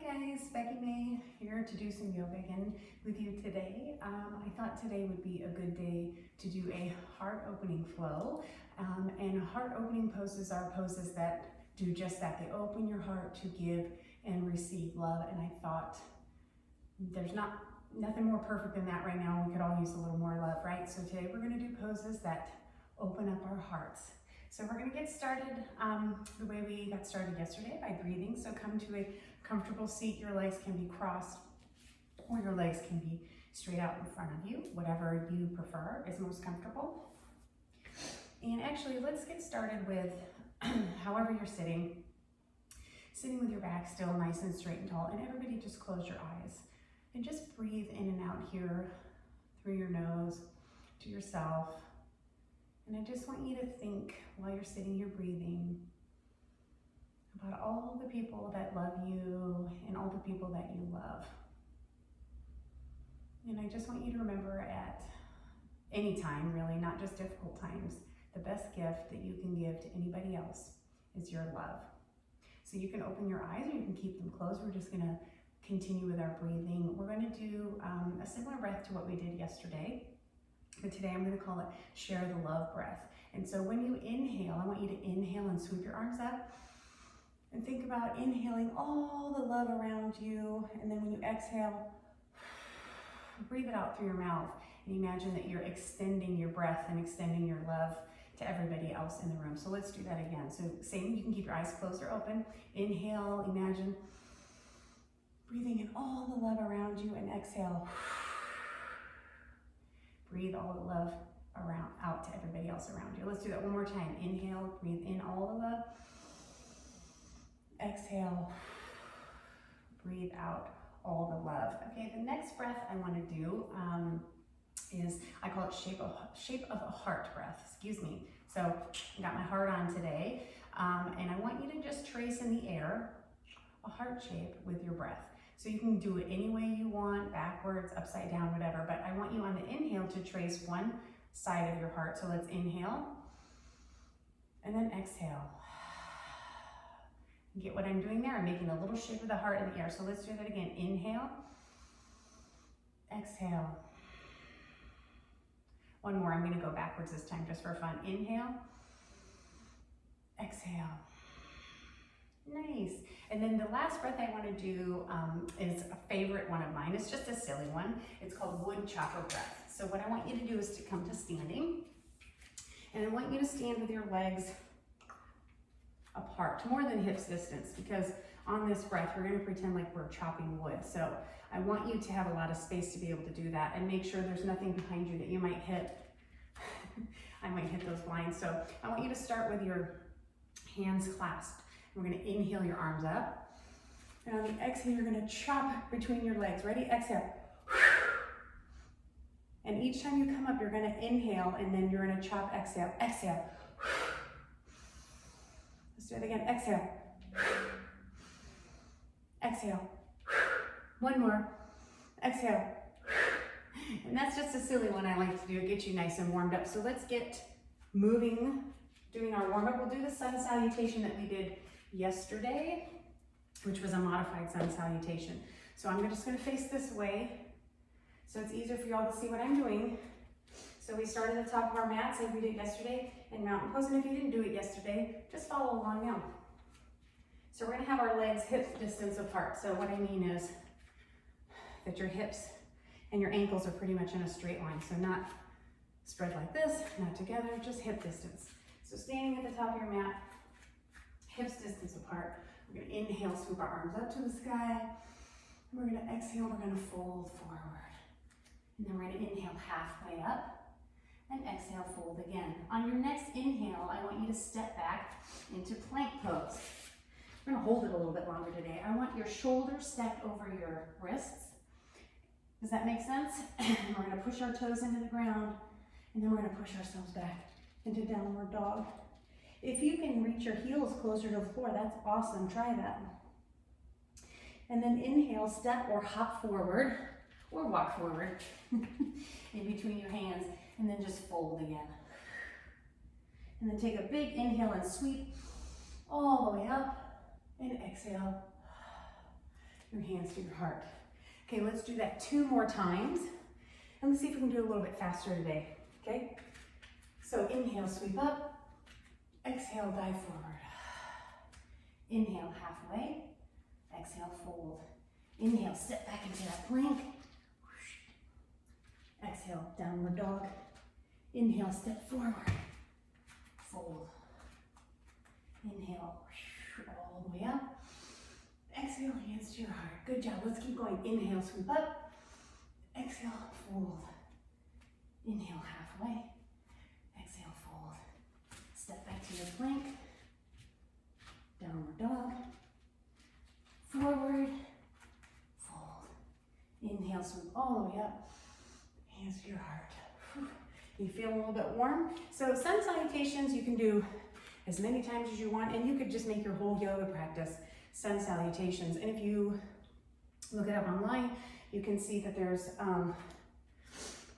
guys, Becky May here to do some yoga again with you today. I thought today would be a good day to do a heart opening flow. And heart opening poses are poses that do just that. They open your heart to give and receive love. And I thought there's nothing more perfect than that right now. We could all use a little more love, right? So today we're going to do poses that open up our hearts. So we're going to get started the way we got started yesterday, by breathing. So come to a comfortable seat. Your legs can be crossed or your legs can be straight out in front of you. Whatever you prefer is most comfortable. And actually, let's get started with however you're sitting. Sitting with your back still nice and straight and tall. And everybody just close your eyes. And just breathe in and out here through your nose to yourself. And I just want you to think while you're sitting here breathing about all the people that love you and all the people that you love. And I just want you to remember at any time, really, not just difficult times, the best gift that you can give to anybody else is your love. So you can open your eyes or you can keep them closed. We're just gonna continue with our breathing. We're gonna do a similar breath to what we did yesterday. But today I'm going to call it share the love breath. And so when you inhale, I want you to inhale and sweep your arms up and think about inhaling all the love around you. And then when you exhale, breathe it out through your mouth and imagine that you're extending your breath and extending your love to everybody else in the room. So let's do that again. So same, you can keep your eyes closed or open. Inhale, imagine breathing in all the love around you, and exhale. Breathe all the love out to everybody else around you. Let's do that one more time. Inhale, breathe in all the love. Exhale, breathe out all the love. Okay, the next breath I want to do is, I call it shape of a heart breath, excuse me. So I got my heart on today, and I want you to just trace in the air a heart shape with your breath. So you can do it any way you want, backwards, upside down, whatever. But I want you on the inhale to trace one side of your heart. So let's inhale and then exhale. Get what I'm doing there? I'm making a little shape of the heart in the air. So let's do that again. Inhale, exhale. One more. I'm going to go backwards this time just for fun. Inhale, exhale. Nice. And then the last breath I want to do is a favorite one of mine. It's just a silly one. It's called woodchopper breath. So what I want you to do is to come to standing. And I want you to stand with your legs apart, more than hips distance, because on this breath, we're going to pretend like we're chopping wood. So I want you to have a lot of space to be able to do that, and make sure there's nothing behind you that you might hit. I might hit those blinds. So I want you to start with your hands clasped. We're going to inhale your arms up. And on the exhale, you're going to chop between your legs. Ready? Exhale. And each time you come up, you're going to inhale, and then you're going to chop, exhale, exhale. Let's do it again. Exhale. Exhale. One more. Exhale. And that's just a silly one I like to do. It gets you nice and warmed up. So let's get moving, doing our warm up. We'll do the sun salutation that we did yesterday, which was a modified sun salutation. So I'm just going to face this way so it's easier for you all to see what I'm doing. So we start at the top of our mats like we did yesterday in mountain pose, and if you didn't do it yesterday, just follow along now. So we're going to have our legs hip distance apart. So what I mean is that your hips and your ankles are pretty much in a straight line. So not spread like this, not together, just hip distance. So standing at the top of your mat, hips distance apart. We're going to inhale, swoop our arms up to the sky. We're going to exhale, we're going to fold forward. And then we're going to inhale halfway up and exhale, fold again. On your next inhale, I want you to step back into plank pose. We're going to hold it a little bit longer today. I want your shoulders stacked over your wrists. Does that make sense? We're going to push our toes into the ground, and then we're going to push ourselves back into downward dog. If you can reach your heels closer to the floor, that's awesome. Try that. And then inhale, step or hop forward, or walk forward in between your hands, and then just fold again. And then take a big inhale and sweep all the way up, and exhale. your hands to your heart. Okay, let's do that 2 more times. And let's see if we can do it a little bit faster today, okay? So inhale, sweep up. Exhale, dive forward. Inhale, halfway. Exhale, fold. Inhale, step back into that plank. Exhale, downward dog. Inhale, step forward. Fold. Inhale, all the way up. Exhale, hands to your heart. Good job. Let's keep going. Inhale, sweep up. Exhale, fold. Inhale, halfway. Exhale, fold. Step back to your plank. Downward dog. Forward. Fold. Inhale, sweep all the way up. Hands to your heart. You feel a little bit warm? So sun salutations you can do as many times as you want, and you could just make your whole yoga practice sun salutations. And if you look it up online, you can see that there's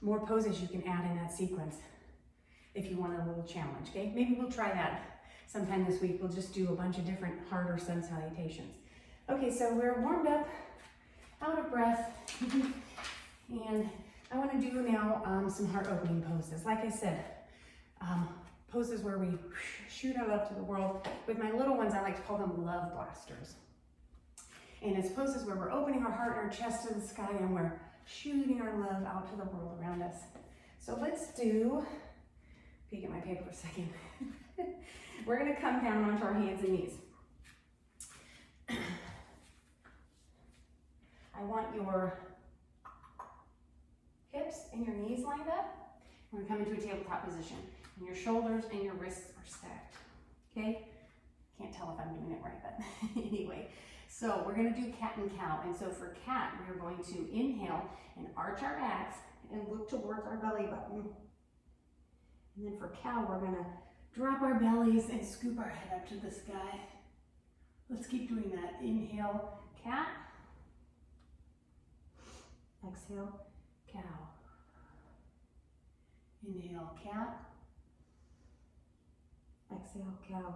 more poses you can add in that sequence if you want a little challenge, okay? Maybe we'll try that sometime this week. We'll just do a bunch of different harder sun salutations. Okay, so we're warmed up, out of breath, and I want to do now some heart opening poses. Like I said, poses where we shoot our love to the world. With my little ones, I like to call them love blasters. And it's poses where we're opening our heart and our chest to the sky and we're shooting our love out to the world around us. So let's do, peek at my paper for a second. We're gonna come down onto our hands and knees. I want your hips and your knees lined up. We're gonna come into a tabletop position. And your shoulders and your wrists are stacked, okay? Can't tell if I'm doing it right, but anyway. So we're gonna do cat and cow. And so for cat, we're going to inhale and arch our backs and look towards our belly button. And then for cow, we're gonna drop our bellies and scoop our head up to the sky. Let's keep doing that. Inhale, cat. Exhale, cow. Inhale, cat. Exhale, cow.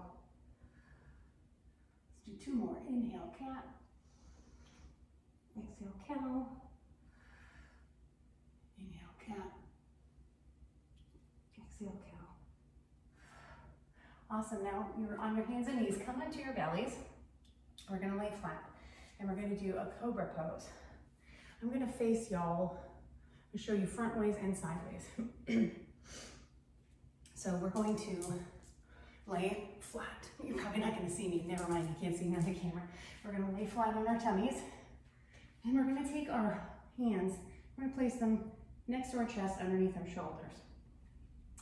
Let's do 2 more. Inhale, cat. Exhale, cow. Inhale, cat. Exhale, cow. Awesome. Now you're on your hands and knees. Come onto your bellies. We're going to lay flat. And we're going to do a cobra pose. I'm going to face y'all and show you front ways and sideways. So we're going to lay flat. You're probably not going to see me. Never mind, you can't see me on the camera. We're going to lay flat on our tummies. And we're going to take our hands, we're going to place them next to our chest, underneath our shoulders.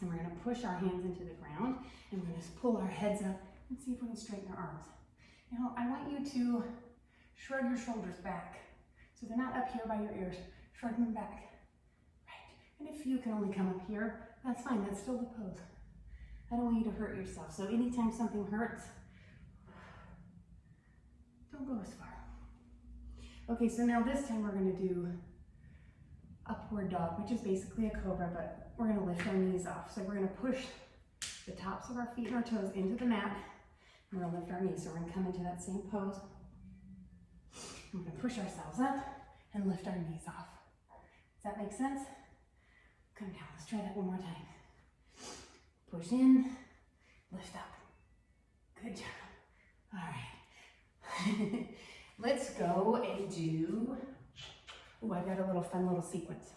And we're going to push our hands into the ground. And we're going to pull our heads up and see if we can straighten our arms. Now, I want you to shrug your shoulders back. So they're not up here by your ears. Shrug them back. Right. And if you can only come up here, that's fine. That's still the pose. I don't want you to hurt yourself. So anytime something hurts, don't go as far. Okay, so now this time we're going to do upward dog, which is basically a cobra, but we're going to lift our knees off. So we're going to push the tops of our feet and our toes into the mat. And we're going to lift our knees. So we're going to come into that same pose. We're going to push ourselves up and lift our knees off. Does that make sense? Come down. Let's try that one more time. Push in, lift up. Good job. All right. Let's go and do, I've got a little fun little sequence.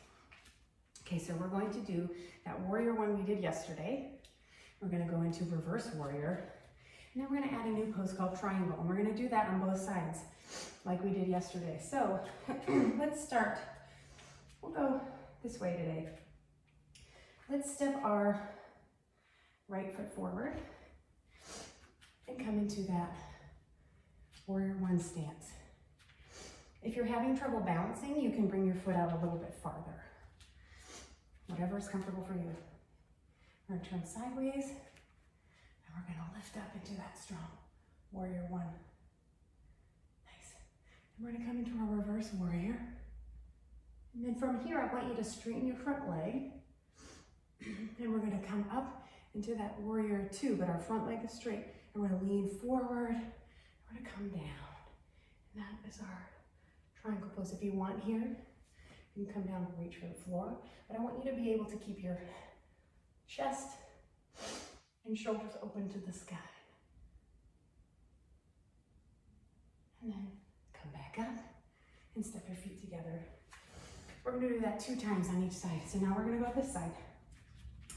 Okay, so we're going to do that warrior one we did yesterday. We're going to go into reverse warrior. And then we're going to add a new pose called triangle. And we're going to do that on both sides like we did yesterday. So let's start. We'll go this way today. Let's step our right foot forward and come into that warrior one stance. If you're having trouble balancing, you can bring your foot out a little bit farther. Whatever is comfortable for you. We're going to turn sideways and we're going to lift up into that strong warrior one. Nice. And we're going to come into our reverse warrior. And then from here, I want you to straighten your front leg. And we're going to come up into that warrior two, but our front leg is straight. And we're going to lean forward. We're going to come down. And that is our triangle pose. If you want here, you can come down and reach for the floor, but I want you to be able to keep your chest and shoulders open to the sky. And then come back up and step your feet together. We're gonna do that 2 times on each side. So now we're gonna go this side.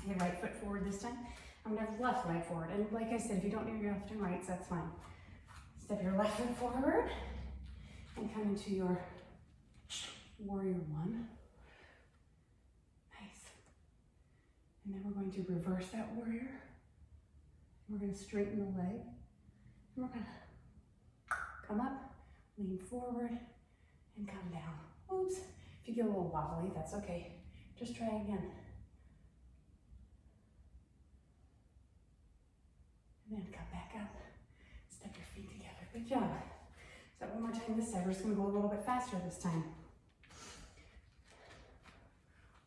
Head right foot forward this time. I'm gonna have left leg forward. And like I said, if you don't do your left and rights, that's fine. Step your left foot forward and come into your warrior 1. Nice. And then we're going to reverse that warrior. We're going to straighten the leg. And we're going to come up, lean forward, and come down. Oops. If you get a little wobbly, that's okay. Just try again. And then come back up. Step your feet together. Good job. So one more time this side. We're just going to go a little bit faster this time.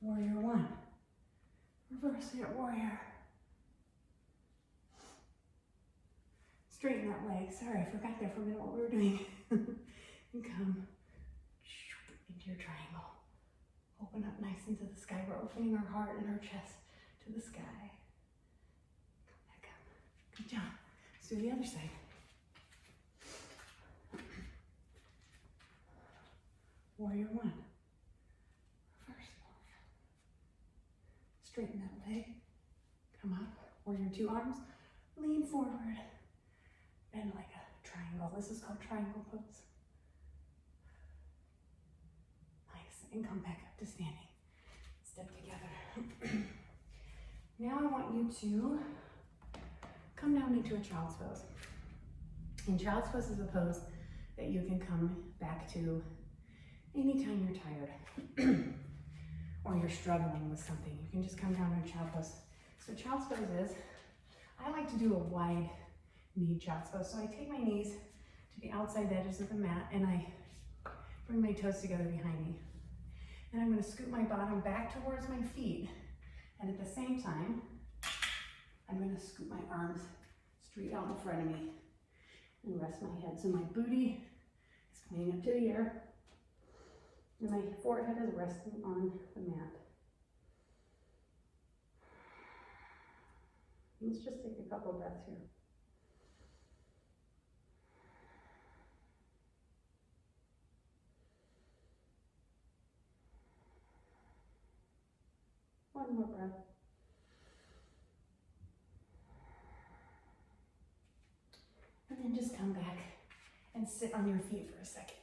Warrior 1. Reverse it, warrior. Straighten that leg. Sorry, I forgot there for a minute what we were doing. And come into your triangle. Open up nice into the sky. We're opening our heart and our chest to the sky. Come back up. Good job. Let's do the other side. Warrior 1. Reverse warrior. Straighten that leg. Come up. Warrior 2 arms. Lean forward. Bend like a triangle. This is called triangle pose. Nice. And come back up to standing. Step together. Now I want you to come down into a child's pose. And child's pose is a pose that you can come back to anytime you're tired or you're struggling with something. You can just come down to a child pose. So child's pose is, I like to do a wide knee child's pose. So I take my knees to the outside edges of the mat and I bring my toes together behind me. And I'm going to scoop my bottom back towards my feet. And at the same time, I'm going to scoop my arms straight out in front of me and rest my head. So my booty is coming up to the air and my forehead is resting on the mat. Let's just take a couple breaths here. One more breath. And then just come back and sit on your feet for a second.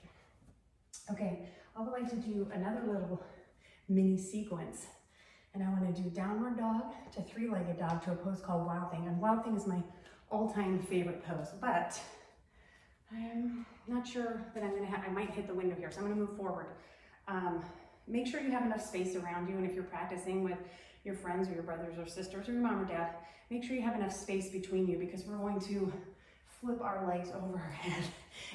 Okay, I would like to do another little mini sequence. And I want to do downward dog to 3-legged dog to a pose called Wild Thing. And Wild Thing is my all-time favorite pose, but I'm not sure that I might hit the window here, so I'm going to move forward. Make sure you have enough space around you, and if you're practicing with your friends or your brothers or sisters or your mom or dad, make sure you have enough space between you because we're going to flip our legs over our head.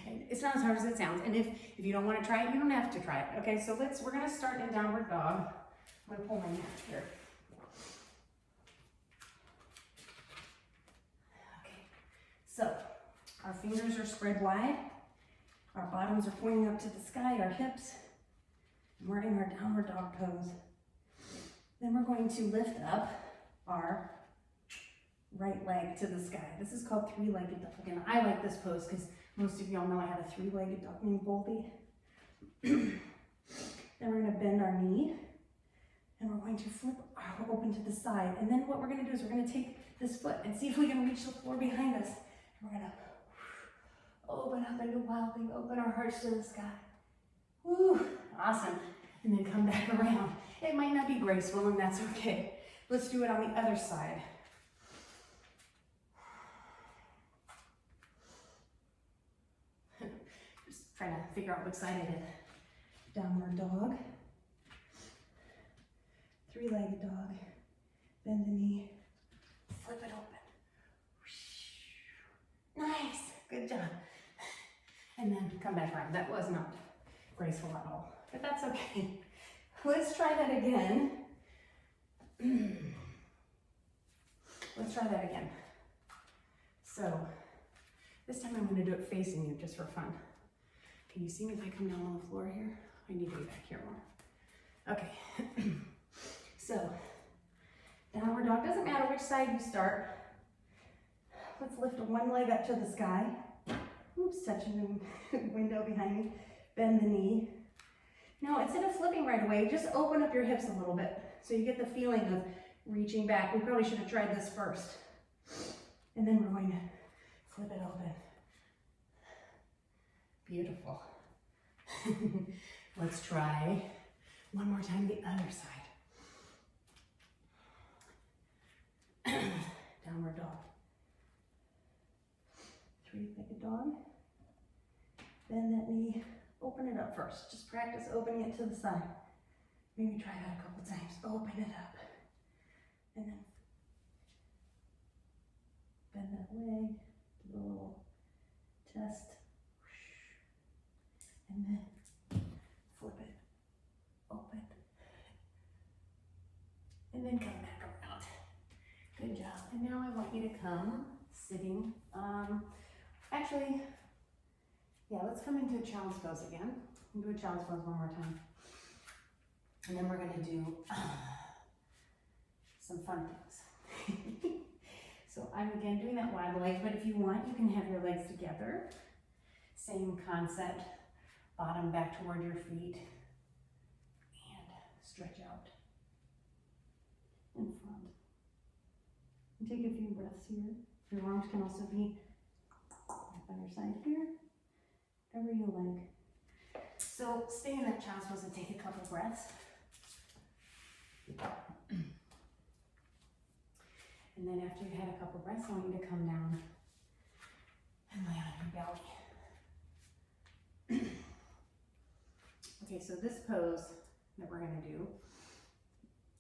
And it's not as hard as it sounds. And if you don't want to try it, you don't have to try it. Okay, so we're going to start in downward dog. I'm going to pull my mat here. Okay, so our fingers are spread wide. Our bottoms are pointing up to the sky, our hips. And we're in our downward dog pose. Then we're going to lift up our right leg to the sky. This is called 3-legged dog. And I like this pose because most of y'all know I have a 3-legged dog named Goldie. Then we're going to bend our knee. And we're going to flip open to the side. And then what we're going to do is we're going to take this foot and see if we can reach the floor behind us. And we're going to open up into Wild Thing, open our hearts to the sky. Woo, awesome. And then come back around. It might not be graceful, and that's okay. Let's do it on the other side. Just trying to figure out which side it is. Downward dog. 3-legged dog. Bend the knee. Flip it open. Nice. Good job. And then come back around. That was not graceful at all, but that's okay. Let's try that again. Let's try that again. So this time I'm going to do it facing you just for fun. Can you see me if I come down on the floor here? I need to be back here more. Okay. So, downward dog. Doesn't matter which side you start. Let's lift one leg up to the sky. Oops, touching the window behind me. Bend the knee. Now, instead of flipping right away, just open up your hips a little bit so you get the feeling of reaching back. We probably should have tried this first. And then we're going to flip it open. Beautiful. Let's try one more time the other side. Downward dog. Three-legged dog. Bend that knee. Open it up first. Just practice opening it to the side. Maybe try that a couple times. Open it up. And then bend that leg. Do a little test. And then flip it. Open. And then come back around. Good job. And now I want you to come sitting. Actually, yeah, let's come into a child's pose again. We'll do a child's pose one more time. And then we're going to do some fun things. So I'm again doing that wide leg, but if you want, you can have your legs together. Same concept. Bottom back toward your feet. And stretch out in front. And take a few breaths here. Your arms can also be on your side here. Whatever you like. So stay in that child's pose and take a couple breaths. And then after you had a couple breaths, I want you to come down and lay on your belly. Okay, so this pose that we're going to do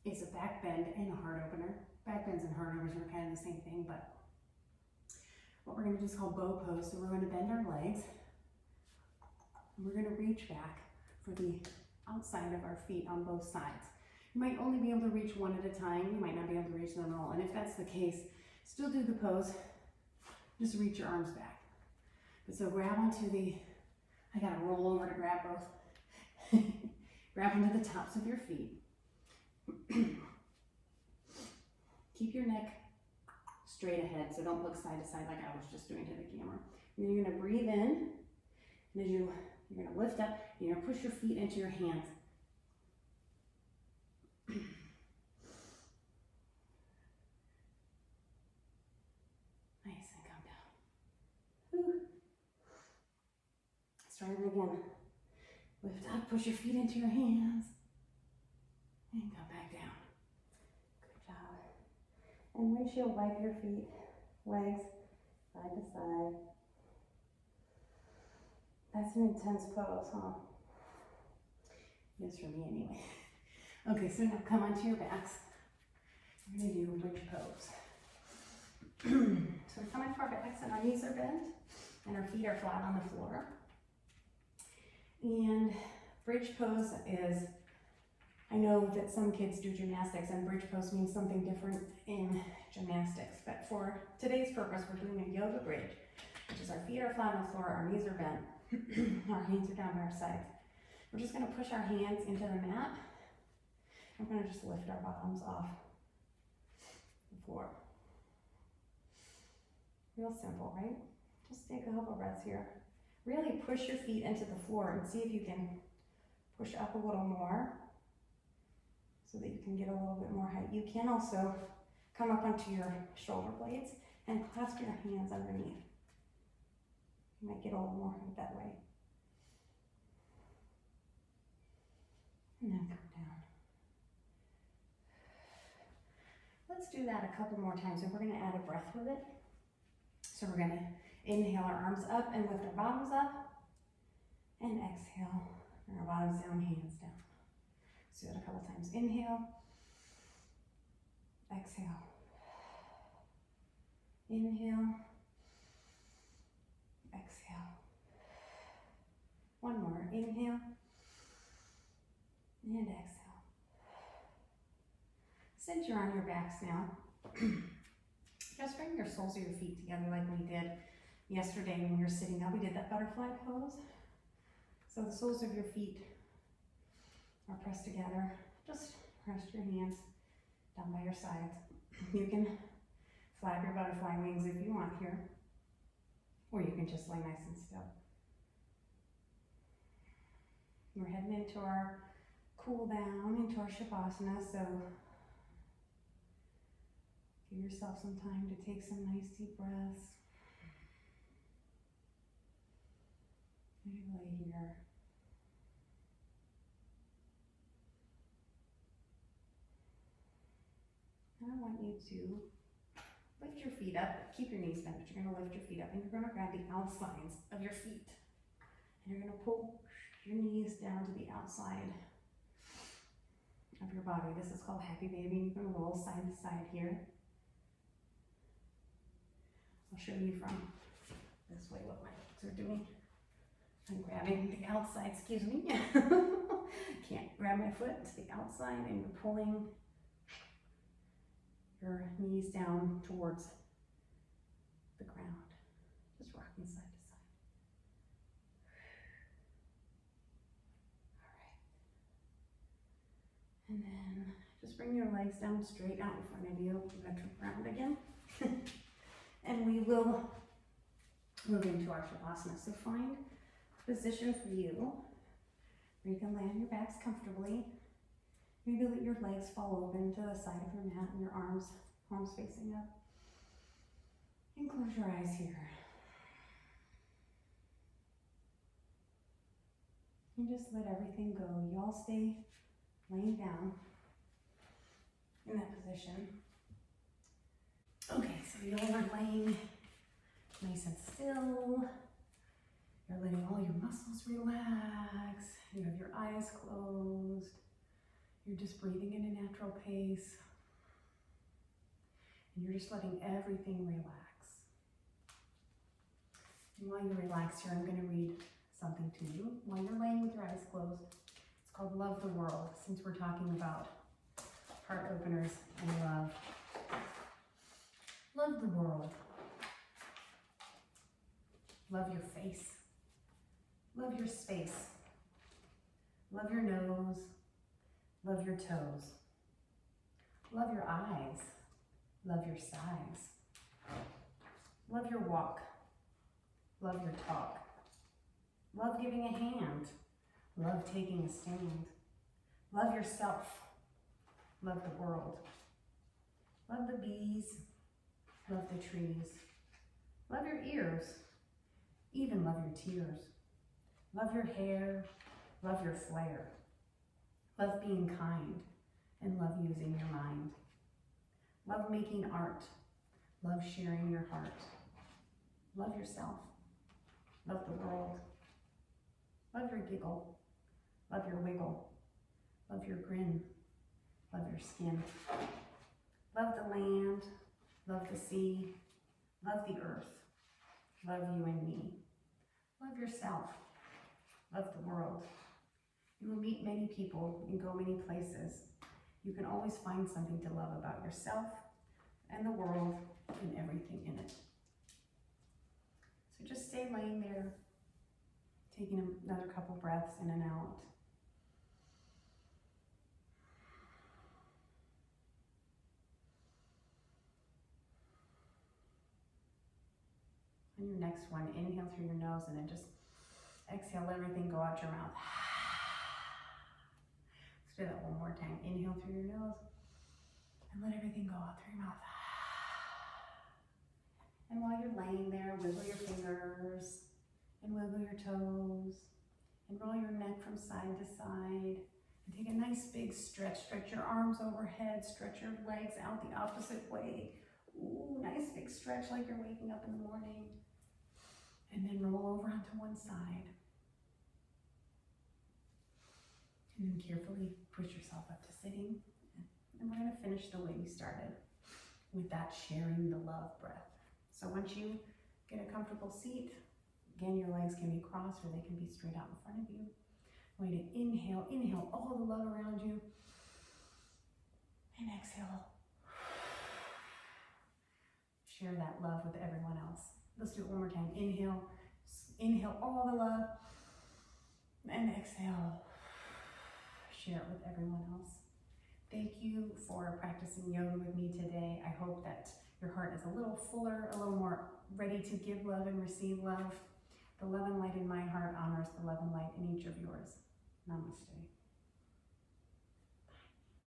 is a back bend and a heart opener. Back bends and heart openers are kind of the same thing, but what we're going to do is called bow pose. So we're going to bend our legs. And we're going to reach back for the outside of our feet on both sides. You might only be able to reach one at a time. You might not be able to reach them all. And if that's the case, still do the pose. Just reach your arms back. But so grab onto the, I got to roll over to grab both. Grab onto the tops of your feet. Keep your neck straight ahead, so don't look side to side like I was just doing to the camera. And then you're going to breathe in, and as you're going to lift up, you're going to push your feet into your hands. Nice, and come down. Whew. Let's try it again. Lift up, push your feet into your hands, and come back down. Good job. And windshield wipe your feet, legs, side to side. That's an intense pose, huh? It is for me anyway. Okay, so now come onto your backs. We're going to do a bridge pose. So we're coming to our backs and our knees are bent and our feet are flat on the floor. And bridge pose is, I know that some kids do gymnastics and bridge pose means something different in gymnastics, but for today's purpose, we're doing a yoga bridge, which is our feet are flat on the floor, our knees are bent, our hands are down by our sides. We're just going to push our hands into the mat. We're going to just lift our bottoms off the floor. Real simple, right? Just take a couple breaths here. Really push your feet into the floor and see if you can push up a little more so that you can get a little bit more height. You can also come up onto your shoulder blades and clasp your hands underneath. You might get a little more height that way. And then come down. Let's do that a couple more times, and we're going to add a breath with it. So we're going to inhale our arms up and lift our bottoms up, and exhale, bring our bottoms down, hands down. Let's do that a couple times. Inhale, exhale, inhale, exhale. One more, inhale, and exhale. Since you're on your backs now, just bring your soles of your feet together like we did yesterday when we were sitting up. We did that butterfly pose. So the soles of your feet are pressed together. Just rest your hands down by your sides. You can flap your butterfly wings if you want here, or you can just lay nice and still. We're heading into our cool down, into our Shavasana, so give yourself some time to take some nice deep breaths. And you lay here. And I want you to lift your feet up, keep your knees bent, but you're going to lift your feet up and you're going to grab the outsides of your feet. And you're going to pull your knees down to the outside of your body. This is called Happy Baby. You're going to roll side to side here. I'll show you from this way what my legs are doing. I'm grabbing the outside, excuse me. Can't grab my foot to the outside, and you're pulling your knees down towards the ground. Just rocking side to side. All right. And then just bring your legs down straight out in front of you. You're going to turn around again. And we will move into our Shavasana. So find a position for you where you can lay on your backs comfortably. Maybe let your legs fall open to the side of your mat and your arms facing up. And close your eyes here. And just let everything go. You all stay laying down in that position. Okay, so you all are laying nice and still. You're letting all your muscles relax. You have your eyes closed. You're just breathing in a natural pace. And you're just letting everything relax. And while you relax here, I'm going to read something to you while you're laying with your eyes closed. It's called Love the World, since we're talking about heart openers and love. Love the world. Love your face. Love your space. Love your nose. Love your toes. Love your eyes. Love your sides. Love your walk. Love your talk. Love giving a hand. Love taking a stand. Love yourself. Love the world. Love the bees. Love the trees. Love your ears. Even love your tears. Love your hair. Love your flair. Love being kind. And love using your mind. Love making art. Love sharing your heart. Love yourself. Love the world. Love your giggle. Love your wiggle. Love your grin. Love your skin. Love the land. Love the sea. Love the earth. Love you and me. Love yourself. Love the world. You will meet many people and go many places. You can always find something to love about yourself and the world and everything in it. So just stay laying there, taking another couple breaths in and out. On your next one, inhale through your nose and then just exhale, let everything go out your mouth. Let's do that one more time. Inhale through your nose and let everything go out through your mouth. And while you're laying there, wiggle your fingers and wiggle your toes and roll your neck from side to side. And take a nice big stretch. Stretch your arms overhead, stretch your legs out the opposite way. Ooh, nice big stretch like you're waking up in the morning. And then roll over onto one side. And then carefully push yourself up to sitting. And we're going to finish the way we started with that sharing the love breath. So once you get a comfortable seat, again, your legs can be crossed or they can be straight out in front of you. Way to inhale, inhale all the love around you. And exhale. Share that love with everyone else. Let's do it one more time. Inhale all the love. And exhale. Share it with everyone else. Thank you for practicing yoga with me today. I hope that your heart is a little fuller, a little more ready to give love and receive love. The love and light in my heart honors the love and light in each of yours. Namaste.